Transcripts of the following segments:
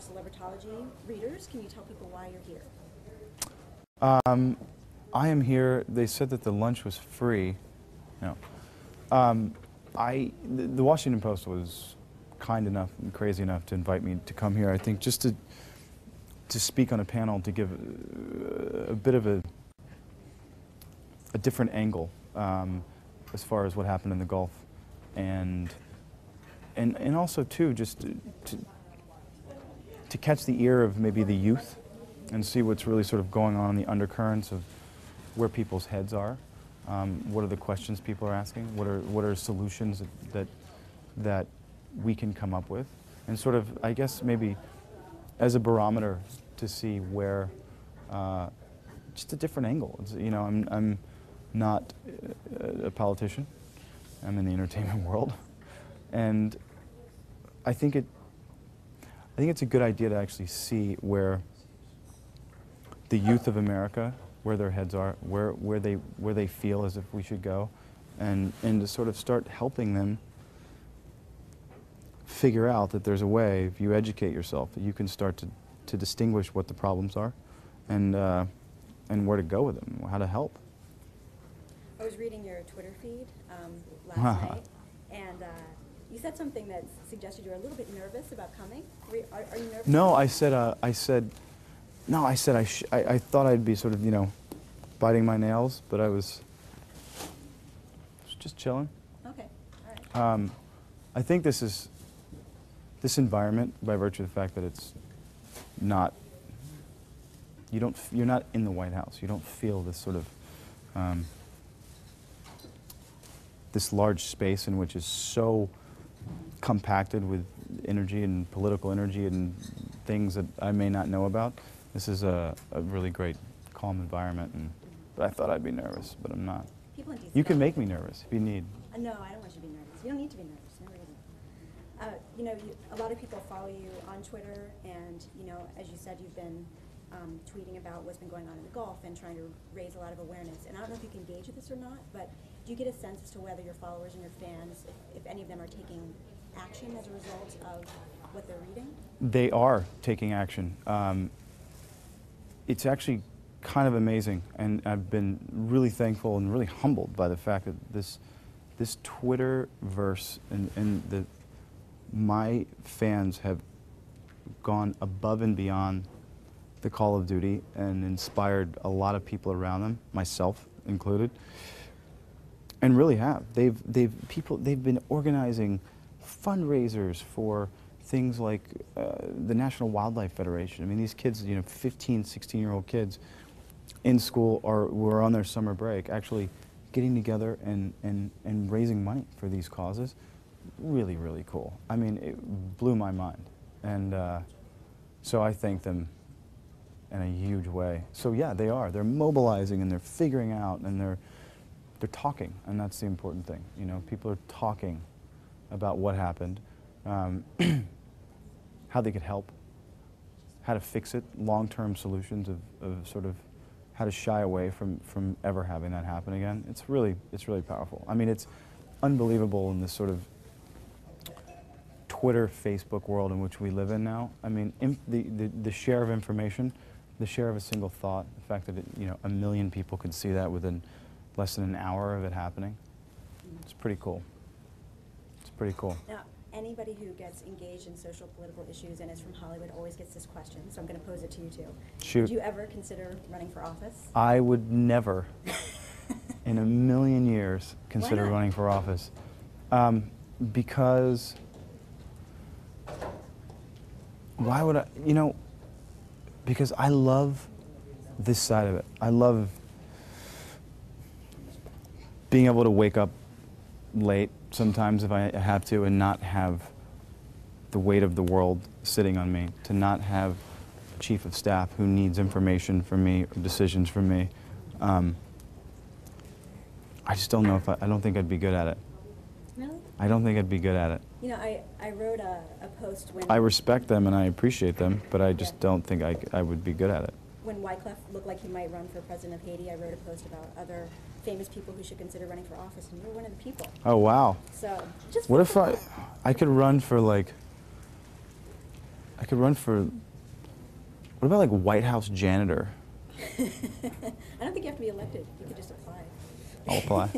Celebritology readers. Can you tell people why you're here? I am here. They said that the lunch was free. No. The Washington Post was kind enough and crazy enough to invite me to come here, I think, just to speak on a panel, to give a bit of a different angle as far as what happened in the Gulf, and also too just to catch the ear of maybe the youth and see what's really sort of going on in the undercurrents of where people's heads are. What are the questions people are asking? What are solutions that we can come up with? And sort of, I guess, maybe as a barometer to see where, just a different angle. It's, you know, I'm not a politician. I'm in the entertainment world, and I think it's a good idea to actually see where the youth of America, where their heads are, where they feel as if we should go, and to sort of start helping them figure out that there's a way, if you educate yourself, that you can start to distinguish what the problems are, and where to go with them, how to help. I was reading your Twitter feed last night, and you said something that suggested you were a little bit nervous about coming. Are you nervous? No, I thought I'd be sort of, you know, biting my nails, but I was just chilling. Okay, all right. I think this environment, by virtue of the fact that it's not, you're not in the White House. You don't feel this sort of, this large space in which is so compacted with energy and political energy and things that I may not know about. This is a really great, calm environment, but I thought I'd be nervous, but I'm not. People in DC you can make me nervous if you need. No, I don't want you to be nervous. You don't need to be nervous. No reason. You know, a lot of people follow you on Twitter, and you know, as you said, you've been tweeting about what's been going on in the Gulf and trying to raise a lot of awareness. And I don't know if you can gauge this or not, but do you get a sense as to whether your followers and your fans, if any of them are taking action as a result of what they're reading? They are taking action. It's actually kind of amazing, and I've been really thankful and really humbled by the fact that this Twitterverse and my fans have gone above and beyond the call of duty and inspired a lot of people around them, myself included, and really have. They've been organizing fundraisers for things like the National Wildlife Federation. I mean, these kids, you know, 15, 16-year-old kids in school were on their summer break, actually getting together and raising money for these causes. Really, really cool. I mean, it blew my mind. And so I thank them in a huge way. So yeah, they are. They're mobilizing and they're figuring out and they're talking, and that's the important thing. You know, people are talking about what happened, how they could help, how to fix it, long-term solutions of sort of how to shy away from ever having that happen again. It's really powerful. I mean, it's unbelievable in this sort of Twitter, Facebook world in which we live in now. I mean, the share of information, the share of a single thought, the fact that you know, 1 million people could see that within less than an hour of it happening. It's pretty cool. It's pretty cool. Now, anybody who gets engaged in social political issues and is from Hollywood always gets this question, so I'm going to pose it to you too. Shoot. Would you ever consider running for office? I would never, in a million years, consider running for office. Because, why would I, you know, because I love this side of it. I love being able to wake up late sometimes if I have to and not have the weight of the world sitting on me, to not have a chief of staff who needs information from me or decisions from me. I just don't know if I don't think I'd be good at it. Really? I don't think I'd be good at it. You know, I wrote a post when... I respect them and I appreciate them, but I just don't think I would be good at it. When Wyclef looked like he might run for president of Haiti, I wrote a post about other famous people who should consider running for office, and you were one of the people. Oh, wow. So, just what if I could run for, like, I could run for, what about like White House janitor? I don't think you have to be elected. You could just apply. I'll apply.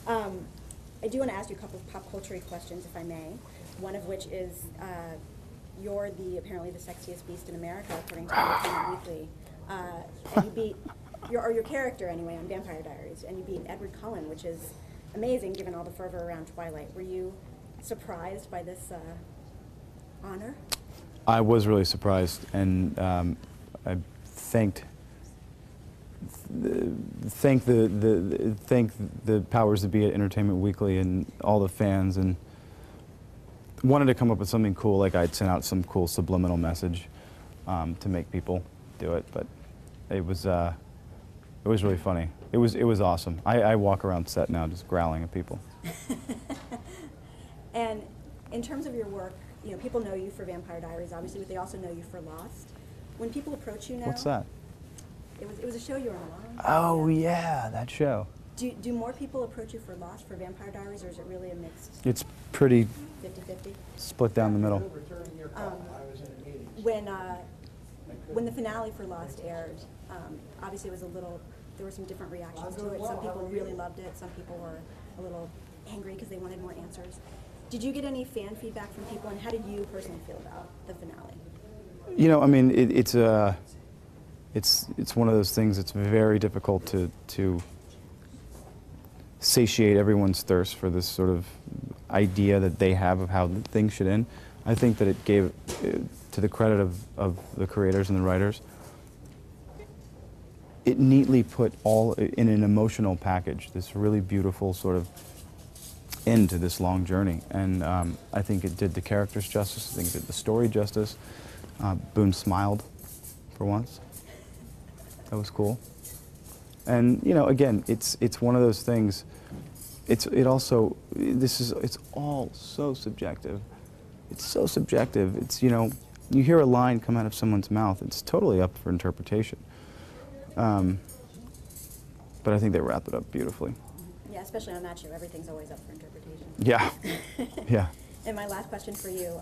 I do want to ask you a couple of pop culture questions, if I may. One of which is, you're apparently the sexiest beast in America, according to Entertainment Weekly. And you beat, your character anyway, on Vampire Diaries, and you beat Edward Cullen, which is amazing given all the fervor around Twilight. Were you surprised by this honor? I was really surprised, and I thanked the powers that be at Entertainment Weekly and all the fans, and wanted to come up with something cool, like I'd sent out some cool subliminal message to make people do it. But it was really funny. It was awesome. I walk around set now just growling at people. And in terms of your work, you know, people know you for Vampire Diaries, obviously, but they also know you for Lost. When people approach you now, What's that? It was a show you were on. Oh yeah, that show. Do more people approach you for Lost, for Vampire Diaries, or is it really a mixed? It's pretty 50-50? split down the middle. When the finale for Lost aired, obviously it was there were some different reactions to it. Some people really loved it. Some people were a little angry because they wanted more answers. Did you get any fan feedback from people, and how did you personally feel about the finale? You know, I mean, it's one of those things that's very difficult to satiate everyone's thirst for this sort of idea that they have of how things should end. I think that it gave, to the credit of the creators and the writers, it neatly put all in an emotional package, this really beautiful sort of end to this long journey. And I think it did the characters justice, I think it did the story justice. Boone smiled for once. That was cool. And you know, again, it's one of those things. It's all so subjective. It's so subjective. It's, you know, you hear a line come out of someone's mouth, it's totally up for interpretation. But I think they wrap it up beautifully. Yeah, especially on that show, everything's always up for interpretation. Yeah, yeah. And my last question for you,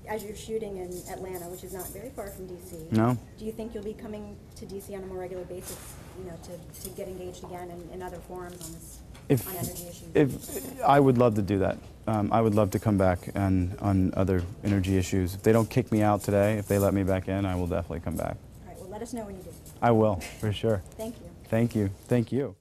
as you're shooting in Atlanta, which is not very far from DC, No. do you think you'll be coming to DC on a more regular basis, you know, to get engaged again in other forums on this, on energy issues? If I would love to do that. I would love to come back on other energy issues. If they don't kick me out today, if they let me back in, I will definitely come back. All right, well, let us know when you do. I will, for sure. Thank you. Thank you. Thank you.